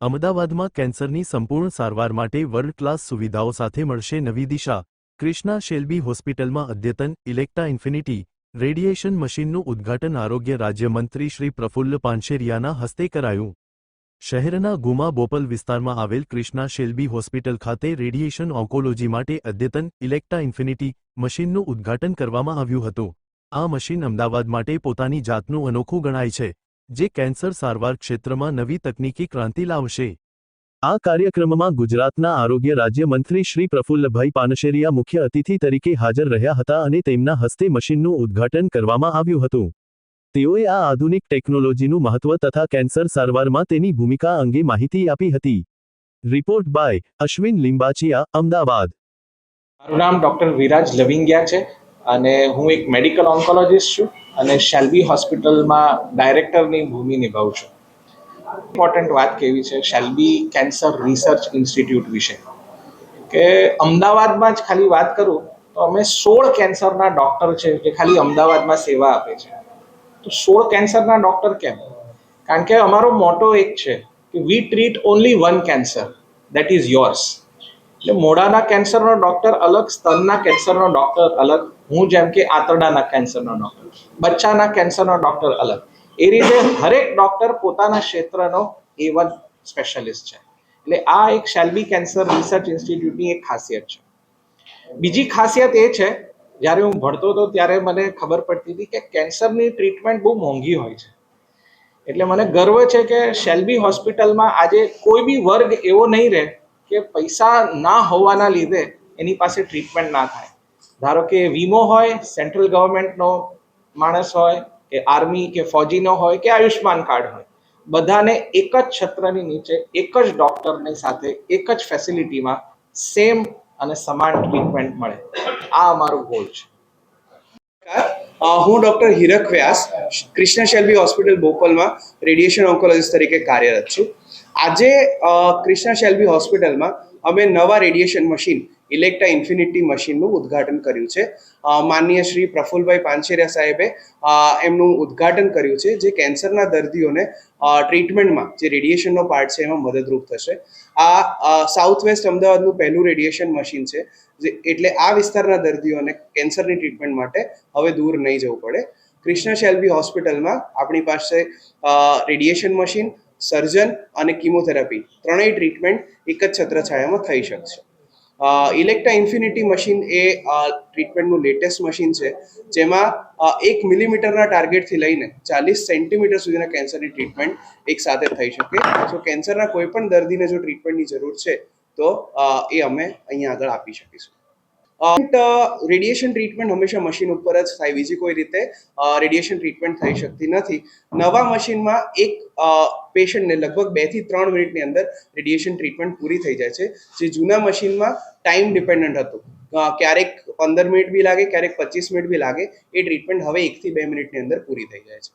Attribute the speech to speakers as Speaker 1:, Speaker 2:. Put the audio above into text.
Speaker 1: અમદાવાદમાં કેન્સરની સંપૂર્ણ સારવાર માટે વર્લ્ડ ક્લાસ સુવિધાઓ સાથે મળશે નવી દિશા. ક્રિષ્ના શેલ્બી હોસ્પિટલમાં અદ્યતન ઇલેક્ટ્રા ઇન્ફિનિટી રેડિયેશન મશીનનું ઉદ્ઘાટન આરોગ્ય રાજ્યમંત્રી શ્રી પ્રફુલ્લ પાનશેરિયાના હસ્તે કરાયું. શહેરના ગુમા બોપલ વિસ્તારમાં આવેલ ક્રિષ્ના શેલ્બી હોસ્પિટલ ખાતે રેડિયેશન ઓન્કોલોજી માટે અદ્યતન ઇલેક્ટ્રા ઇન્ફિનિટી મશીનનું ઉદ્ઘાટન કરવામાં આવ્યું હતું. આ મશીન અમદાવાદ માટે પોતાની જાતનું અનોખું ગણાય છે, જે કેન્સર સારવાર ક્ષેત્રમાં નવી તકનીકી ક્રાંતિ લાવશે. આ કાર્યક્રમમાં ગુજરાતના આરોગ્ય રાજ્યમંત્રી શ્રી પ્રફુલ્લભાઈ પાનશેરિયા મુખ્ય અતિથિ તરીકે હાજર રહ્યા હતા અને તેમના હસ્તે મશીનનું ઉદ્ઘાટન કરવામાં આવ્યું હતું. તેઓએ આ આધુનિક ટેકનોલોજીનું મહત્વ તથા કેન્સર સારવારમાં તેની ભૂમિકા અંગે માહિતી આપી હતી. Report by Ashwin Limbachiya, Ahmedabad.
Speaker 2: મારું નામ ડૉક્ટર વિરાજ લવિંગિયા છે અને હું એક મેડિકલ ઓન્કોલોજિસ્ટ છું અને શેલ્બી હોસ્પિટલમાં ડાયરેક્ટરની ભૂમિ નિભાવું છું. ઇમ્પોર્ટન્ટ વાત કેવી છે શેલ્બી કેન્સર રિસર્ચ ઇન્સ્ટિટ્યૂટ વિશે કે અમદાવાદમાં જ ખાલી વાત કરું તો અમે 16 કેન્સરના ડૉક્ટર છે જે ખાલી અમદાવાદમાં સેવા આપે છે. તો 16 કેન્સરના ડૉક્ટર કેમ? કારણ કે અમારો મોટો એક છે કે we treat only one cancer, that is yours. એટલે મોઢાના કેન્સરનો ડૉક્ટર અલગ, સ્તનના કેન્સરનો ડૉક્ટર અલગ, હું જેમ કે આંતરડાના કેન્સરનો ડૉક્ટર, બચ્ચાના કેન્સરનો ડૉક્ટર અલગ. એ રીતે હરેક ડૉક્ટર પોતાના ક્ષેત્રનો A1 સ્પેશિયાલિસ્ટ છે. એટલે આ એક શેલ્બી કેન્સર રિસર્ચ ઇન્સ્ટિટ્યૂટની એક ખાસિયત છે. બીજી ખાસિયત એ છે, જ્યારે હું ભણતો હતો ત્યારે મને ખબર પડતી હતી કે કેન્સરની ટ્રીટમેન્ટ બહુ મોંઘી હોય છે. એટલે મને ગર્વ છે કે શેલ્બી હોસ્પિટલમાં આજે કોઈ બી વર્ગ એવો નહીં રહે કે પૈસા ના હોવાના લીધે એની પાસે ટ્રીટમેન્ટ ના થાય. ધારો કે વીમો હોય, સેન્ટ્રલ ગવર્મેન્ટનો માણસ હોય કે આર્મી કે ફોજીનો હોય કે આયુષ્માન કાર્ડ હોય, બધાને એક જ છત્રની નીચે એક જ ડૉક્ટરની સાથે એક જ ફેસિલિટીમાં સેમ અને સમાન ટ્રીટમેન્ટ મળે. આ અમારું ગોલ છે.
Speaker 3: હું ડૉક્ટર હીરક વ્યાસ ક્રિષ્ના શેલ્બી હોસ્પિટલ બોપલમાં રેડિયેશન ઓન્કોલોજીસ્ટ તરીકે કાર્યરત છું. આજે ક્રિષ્ના શેલ્બી હોસ્પિટલમાં અમે નવા રેડિયેશન મશીન ઇલેક્ટ્રા ઇન્ફિનિટી મશીનનું ઉદ્ઘાટન કર્યું છે. માનનીય શ્રી પ્રફુલ્લભાઈ પાનશેરિયા સાહેબે એમનું ઉદ્ઘાટન કર્યું છે, જે કેન્સરના દર્દીઓને ટ્રીટમેન્ટમાં જે રેડિયેશનનો પાર્ટ છે એમાં મદદરૂપ થશે. આ સાઉથ વેસ્ટ અમદાવાદનું પહેલું રેડિયેશન મશીન છે, એટલે આ વિસ્તારના દર્દીઓને કેન્સરની ટ્રીટમેન્ટ માટે હવે દૂર નહીં જવું પડે. ક્રિષ્ના શેલ્બી હોસ્પિટલમાં આપણી પાસે રેડિયેશન મશીન, સર્જન અને કિમોથેરાપી ત્રણેય ટ્રીટમેન્ટ એક જ છત્રછાયામાં થઈ શકશે. ઇલેક્ટ્રા ઇન્ફિનિટી મશીન એ ટ્રીટમેન્ટનું લેટેસ્ટ મશીન છે, જેમાં 1 મિલીમીટરના ટાર્ગેટથી લઈને 40 સેન્ટીમીટર સુધીના કેન્સરની ટ્રીટમેન્ટ એક સાથે થઈ શકે. સો કેન્સરના કોઈ પણ દર્દીને જો ટ્રીટમેન્ટની જરૂર છે તો એ અમે અહીંયા આગળ આપી શકીશું. રેડિયેશન ટ્રીટમેન્ટ હંમેશા મશીન ઉપર જ થાય, બીજી કોઈ રીતે રેડિયેશન ટ્રીટમેન્ટ થઈ શકતી નથી. નવા મશીનમાં એક પેશન્ટને લગભગ 2 થી 3 મિનિટની અંદર રેડિયેશન ટ્રીટમેન્ટ પૂરી થઈ જાય છે, જે જૂના મશીનમાં ટાઈમ ડિપેન્ડન્ટ હતું. ક્યારેક 15 મિનિટ બી લાગે, ક્યારેક 25 મિનિટ બી લાગે. એ ટ્રીટમેન્ટ હવે 1 થી 2 મિનિટની અંદર પૂરી થઈ જાય છે.